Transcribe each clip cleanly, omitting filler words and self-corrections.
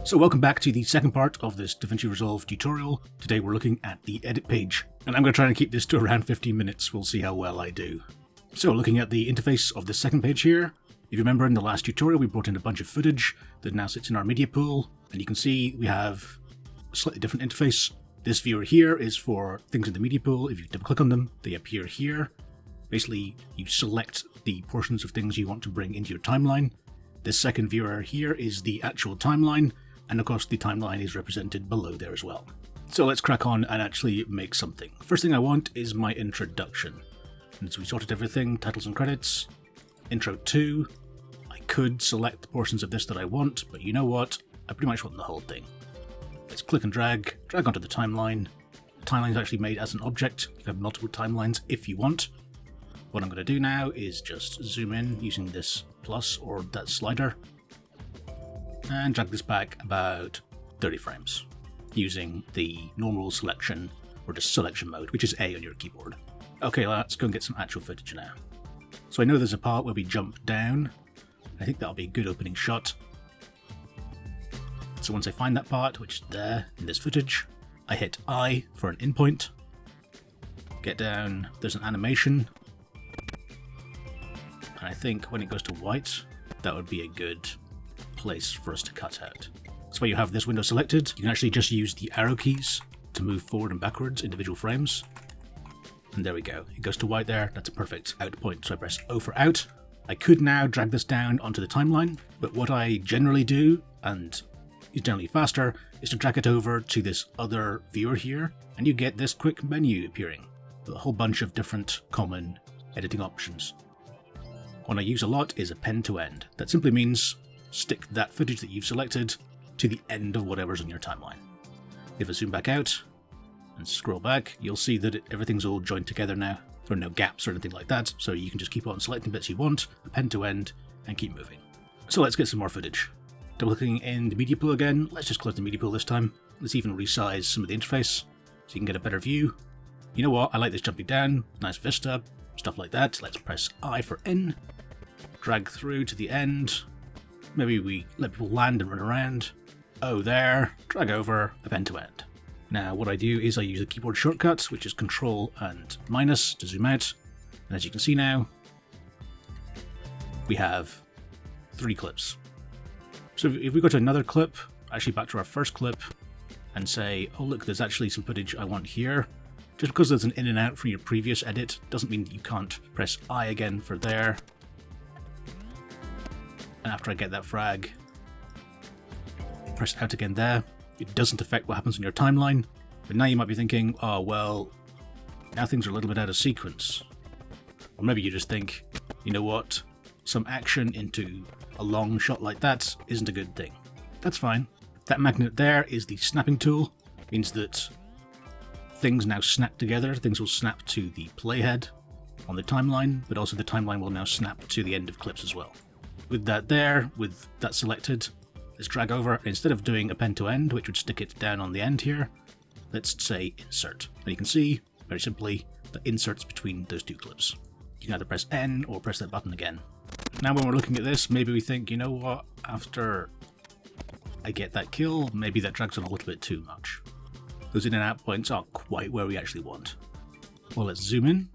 So welcome back to the second part of this Davinci Resolve tutorial. Today we're looking at the edit page, and I'm going to try and keep this to around 15 minutes, we'll see how well I do. So looking at the interface of the second page here, if you remember in the last tutorial we brought in a bunch of footage that now sits in our media pool, and you can see we have a slightly different interface. This viewer here is for things in the media pool. If you double click on them, they appear here. Basically, you select the portions of things you want to bring into your timeline. This second viewer here is the actual timeline, and of course the timeline is represented below there as well. So let's crack on and actually make something. First thing I want is my introduction. And so we sorted everything, titles and credits, intro 2. I could select the portions of this that I want, but you know what? I pretty much want the whole thing. Let's click and drag onto the timeline. The timeline is actually made as an object. You can have multiple timelines if you want. What I'm going to do now is just zoom in using this plus or that slider and drag this back about 30 frames using the normal selection or just selection mode, which is A on your keyboard. Okay, let's go and get some actual footage now. So I know there's a part where we jump down. I think that'll be a good opening shot. So once I find that part, which is there in this footage, I hit I for an in point. Get down, there's an animation. And I think when it goes to white, that would be a good place for us to cut out. So when you have this window selected, you can actually just use the arrow keys to move forward and backwards individual frames. And there we go. It goes to white there. That's a perfect out point. So I press O for out. I could now drag this down onto the timeline, but what I generally do, and is generally faster, is to drag it over to this other viewer here, and you get this quick menu appearing with a whole bunch of different common editing options. One I use a lot is append to end. That simply means stick that footage that you've selected to the end of whatever's on your timeline. If I zoom back out and scroll back, you'll see that everything's all joined together now. There are no gaps or anything like that, so you can just keep on selecting bits you want, append to end, and keep moving. So let's get some more footage. Double clicking in the media pool again. Let's just close the media pool this time. Let's even resize some of the interface so you can get a better view. You know what? I like this jumping down. Nice vista, stuff like that. Let's press I for in. Drag through to the end. Maybe we let people land and run around. Oh, there. Drag over, append to end. Now what I do is I use a keyboard shortcut, which is Control and minus to zoom out. And as you can see now, we have 3 clips. So if we go to another clip, actually back to our first clip, and say, oh look, there's actually some footage I want here. Just because there's an in and out from your previous edit doesn't mean that you can't press I again for there. And after I get that frag, press out again there. It doesn't affect what happens on your timeline, but now you might be thinking, oh well, now things are a little bit out of sequence. Or maybe you just think, you know what, some action into a long shot like that isn't a good thing. That's fine. That magnet there is the snapping tool. It means that things now snap together. Things will snap to the playhead on the timeline, but also the timeline will now snap to the end of clips as well. With that there, with that selected, let's drag over. Instead of doing append to end, which would stick it down on the end here, let's say insert. And you can see, very simply, the inserts between those 2 clips. You can either press N or press that button again. Now when we're looking at this, maybe we think, you know what, after I get that kill, maybe that drags on a little bit too much. Those in and out points aren't quite where we actually want. Well, let's zoom in,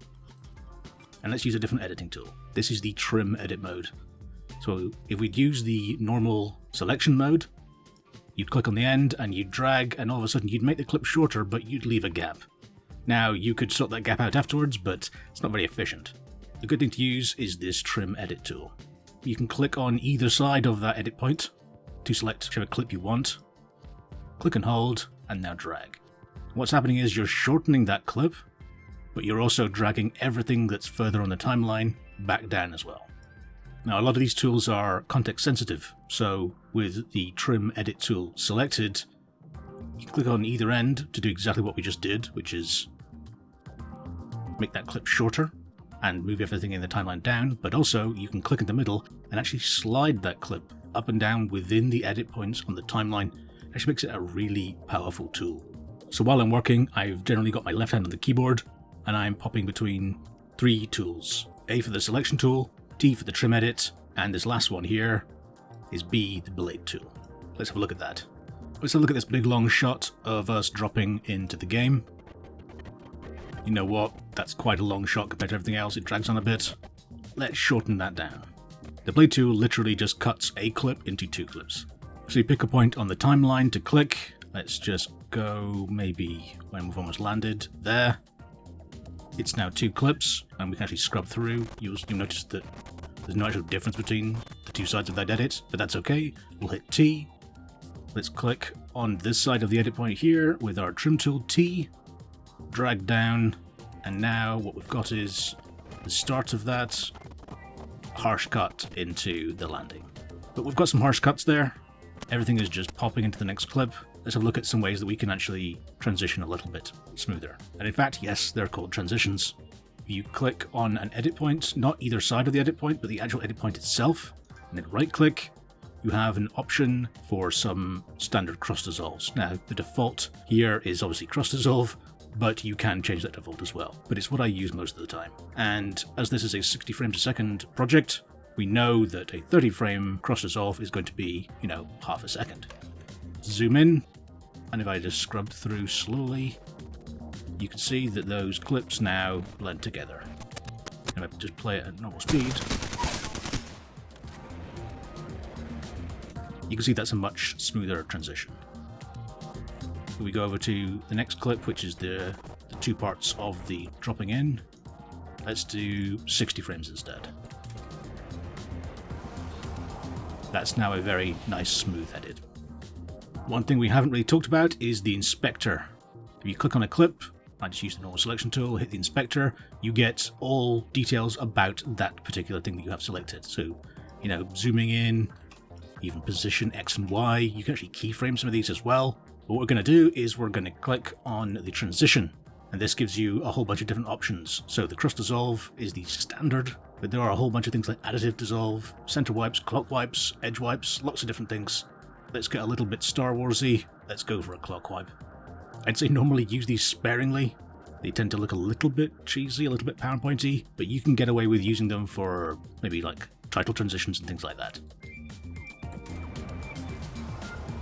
and let's use a different editing tool. This is the trim edit mode. So if we'd use the normal selection mode, you'd click on the end and you'd drag, and all of a sudden you'd make the clip shorter, but you'd leave a gap. Now you could sort that gap out afterwards, but it's not very efficient. The good thing to use is this trim edit tool. You can click on either side of that edit point to select whichever clip you want. Click and hold, and now drag. What's happening is you're shortening that clip, but you're also dragging everything that's further on the timeline back down as well. Now, a lot of these tools are context sensitive, so with the trim edit tool selected, you can click on either end to do exactly what we just did, which is make that clip shorter and move everything in the timeline down, but also you can click in the middle and actually slide that clip up and down within the edit points on the timeline. It actually makes it a really powerful tool. So while I'm working, I've generally got my left hand on the keyboard, and I'm popping between 3 tools. A for the selection tool, T for the trim edit, and this last one here is B, the blade tool. Let's have a look at that. Let's have a look at this big long shot of us dropping into the game. You know what? That's quite a long shot compared to everything else. It drags on a bit. Let's shorten that down. The blade tool literally just cuts a clip into 2 clips. So you pick a point on the timeline to click. Let's just go maybe when we've almost landed there. It's now 2 clips, and we can actually scrub through. You'll notice that there's no actual difference between the 2 sides of that edit, but that's okay. We'll hit T. Let's click on this side of the edit point here with our trim tool T. Drag down, and now what we've got is the start of that harsh cut into the landing. But we've got some harsh cuts there. Everything is just popping into the next clip. Let's have a look at some ways that we can actually transition a little bit smoother. And in fact, yes, they're called transitions. You click on an edit point, not either side of the edit point, but the actual edit point itself, and then right click. You have an option for some standard cross dissolves. Now, the default here is obviously cross dissolve, but you can change that default as well. But it's what I use most of the time. And as this is a 60 frames a second project, we know that a 30 frame cross dissolve is going to be, half a second. Zoom in, and if I just scrub through slowly, you can see that those clips now blend together. And if I just play it at normal speed, you can see that's a much smoother transition. We go over to the next clip, which is the 2 parts of the dropping in. Let's do 60 frames instead. That's now a very nice smooth edit. One thing we haven't really talked about is the inspector. If you click on a clip, I just use the normal selection tool, hit the inspector, you get all details about that particular thing that you have selected. So, zooming in, even position X and Y, you can actually keyframe some of these as well. What we're going to do is we're going to click on the transition, and this gives you a whole bunch of different options. So the cross dissolve is the standard, but there are a whole bunch of things like additive dissolve, center wipes, clock wipes, edge wipes, lots of different things. Let's get a little bit Star Warsy. Let's go for a clock wipe. I'd say normally use these sparingly. They tend to look a little bit cheesy, a little bit PowerPointy, but you can get away with using them for maybe like title transitions and things like that.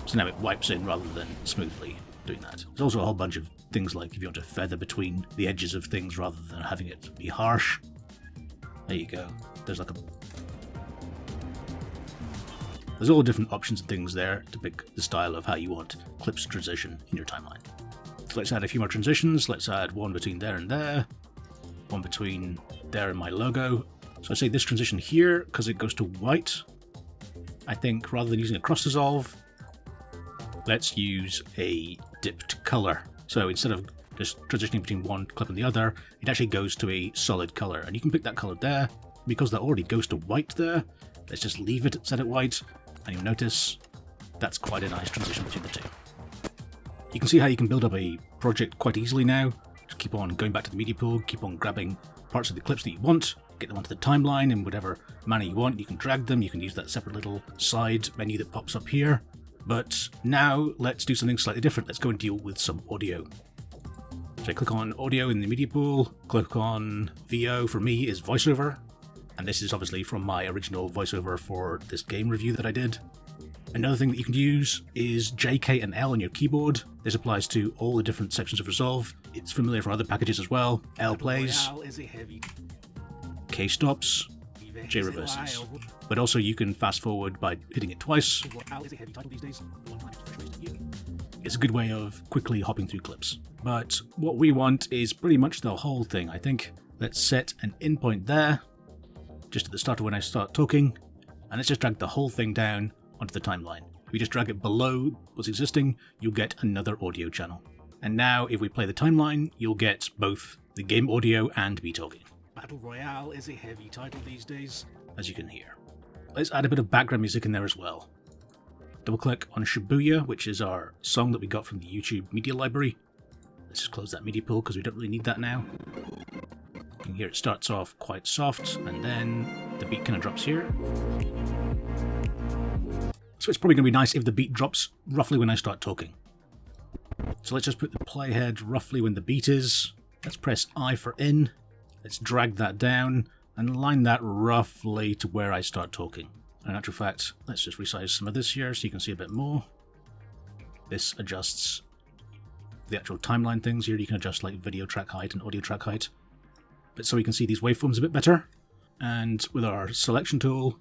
So now it wipes in rather than smoothly doing that. There's also a whole bunch of things like if you want to feather between the edges of things rather than having it be harsh. There you go. There's all different options and things there to pick the style of how you want clips to transition in your timeline. So let's add a few more transitions. Let's add one between there and there. One between there and my logo. So I say this transition here, because it goes to white. I think rather than using a cross dissolve, let's use a dipped color. So instead of just transitioning between one clip and the other, it actually goes to a solid color. And you can pick that color there. Because that already goes to white there, let's just leave it set at white. And you'll notice that's quite a nice transition between the two. You can see how you can build up a project quite easily now. Just keep on going back to the media pool, keep on grabbing parts of the clips that you want, get them onto the timeline in whatever manner you want. You can drag them, you can use that separate little side menu that pops up here. But now let's do something slightly different. Let's go and deal with some audio. So I click on audio in the media pool, click on VO, for me is voiceover. And this is obviously from my original voiceover for this game review that I did. Another thing that you can use is J, K, and L on your keyboard. This applies to all the different sections of Resolve. It's familiar for other packages as well. L plays, K stops, J reverses. But also you can fast forward by hitting it twice. It's a good way of quickly hopping through clips. But what we want is pretty much the whole thing, I think. Let's set an in point there, just at the start of when I start talking, and let's just drag the whole thing down onto the timeline. If we just drag it below what's existing, you'll get another audio channel. And now if we play the timeline, you'll get both the game audio and me talking. Battle Royale is a heavy title these days, as you can hear. Let's add a bit of background music in there as well. Double click on Shibuya, which is our song that we got from the YouTube media library. Let's just close that media pool because we don't really need that now. You can hear it starts off quite soft, and then the beat kind of drops here. So it's probably going to be nice if the beat drops roughly when I start talking. So let's just put the playhead roughly when the beat is. Let's press I for in. Let's drag that down and line that roughly to where I start talking. In actual fact, let's just resize some of this here so you can see a bit more. This adjusts the actual timeline things. Here you can adjust like video track height and audio track height. But so you can see these waveforms a bit better. And with our selection tool,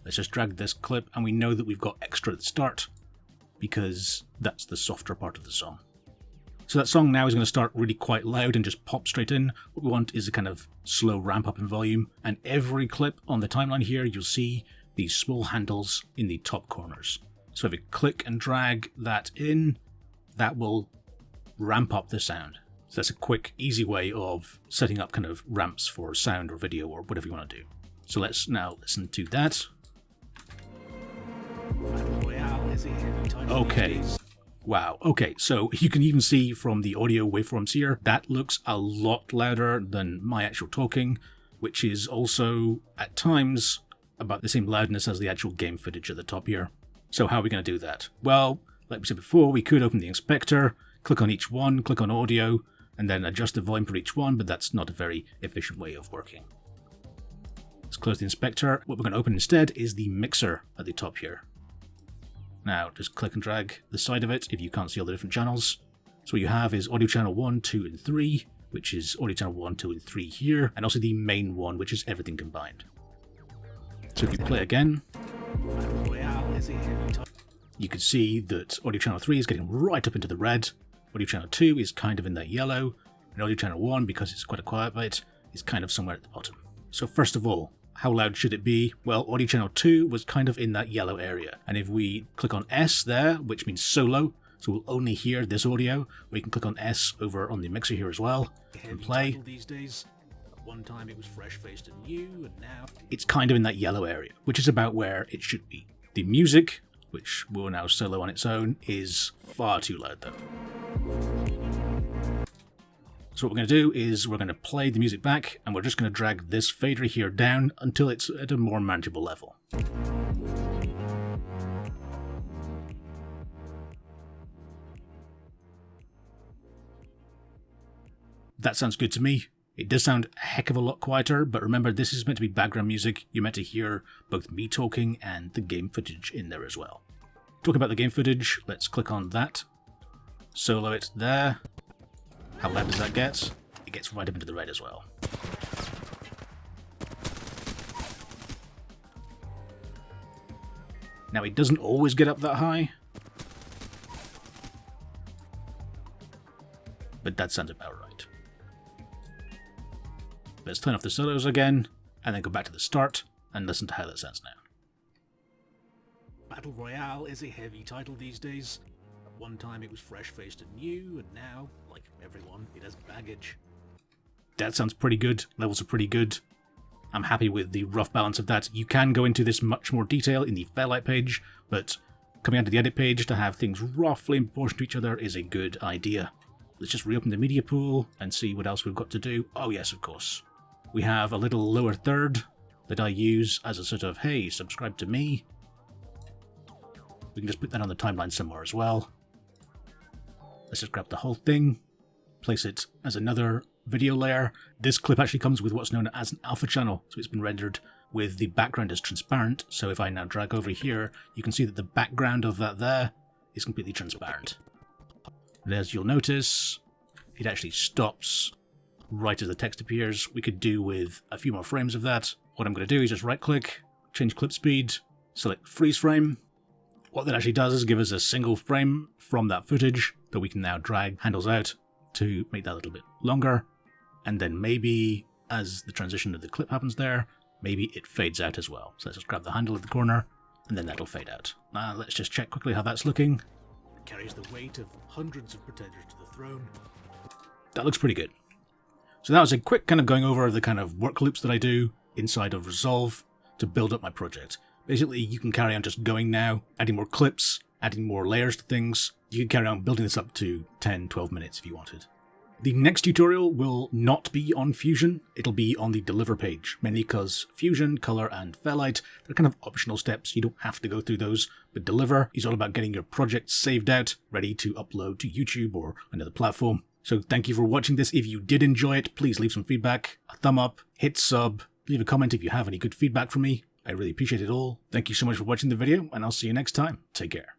let's just drag this clip, and we know that we've got extra at the start because that's the softer part of the song. So that song now is going to start really quite loud and just pop straight in. What we want is a kind of slow ramp up in volume, and every clip on the timeline here, you'll see these small handles in the top corners. So if we click and drag that in, that will ramp up the sound. So that's a quick, easy way of setting up kind of ramps for sound or video or whatever you want to do. So let's now listen to that. Okay. Wow. Okay, so you can even see from the audio waveforms here, that looks a lot louder than my actual talking, which is also, at times, about the same loudness as the actual game footage at the top here. So how are we going to do that? Well, like we said before, we could open the inspector, click on each one, click on audio, and then adjust the volume for each one, but that's not a very efficient way of working. Let's close the inspector. What we're going to open instead is the mixer at the top here. Now, just click and drag the side of it if you can't see all the different channels. So what you have is audio channel 1, 2, and 3, which is audio channel 1, 2, and 3 here, and also the main one, which is everything combined. So if you play again, you can see that audio channel 3 is getting right up into the red, audio channel 2 is kind of in that yellow, and audio channel 1, because it's quite a quiet bit, is kind of somewhere at the bottom. So first of all, how loud should it be? Well, audio channel 2 was kind of in that yellow area. And if we click on S there, which means solo, so we'll only hear this audio, we can click on S over on the mixer here as well, and play. These days. At one time it was fresh-faced and new, and now it's kind of in that yellow area, which is about where it should be. The music, which will now solo on its own, is far too loud though. So what we're going to do is we're going to play the music back, and we're just going to drag this fader here down until it's at a more manageable level. That sounds good to me. It does sound a heck of a lot quieter, but remember, this is meant to be background music. You're meant to hear both me talking and the game footage in there as well. Talking about the game footage, let's click on that. Solo it there. How loud does that get? It gets right up into the red as well. Now it doesn't always get up that high, but that sounds about right. Let's turn off the solos again, and then go back to the start, and listen to how that sounds now. Battle Royale is a heavy title these days. At one time it was fresh-faced and new, and now, like everyone, it has baggage. That sounds pretty good, levels are pretty good. I'm happy with the rough balance of that. You can go into this much more detail in the Fairlight page, but coming onto the edit page to have things roughly in proportion to each other is a good idea. Let's just reopen the media pool and see what else we've got to do. Oh yes, of course. We have a little lower third that I use as a sort of, hey, subscribe to me. We can just put that on the timeline somewhere as well. Let's just grab the whole thing, place it as another video layer. This clip actually comes with what's known as an alpha channel, so it's been rendered with the background as transparent. So if I now drag over here, you can see that the background of that there is completely transparent. And as you'll notice, it actually stops right as the text appears. We could do with a few more frames of that. What I'm going to do is just right click, change clip speed, select freeze frame. What that actually does is give us a single frame from that footage that we can now drag handles out to make that a little bit longer. And then maybe as the transition of the clip happens there, maybe it fades out as well. So let's just grab the handle at the corner and then that'll fade out. Now let's just check quickly how that's looking. It carries the weight of hundreds of pretenders to the throne. That looks pretty good. So that was a quick kind of going over the kind of work loops that I do inside of Resolve to build up my project. Basically, you can carry on just going now, adding more clips, adding more layers to things. You can carry on building this up to 10, 12 minutes if you wanted. The next tutorial will not be on Fusion, it'll be on the Deliver page, mainly because Fusion, Color, and Fairlight, they're kind of optional steps, you don't have to go through those, but Deliver is all about getting your project saved out, ready to upload to YouTube or another platform. So thank you for watching this. If you did enjoy it, please leave some feedback, a thumb up, hit sub, leave a comment if you have any good feedback from me. I really appreciate it all. Thank you so much for watching the video, and I'll see you next time. Take care.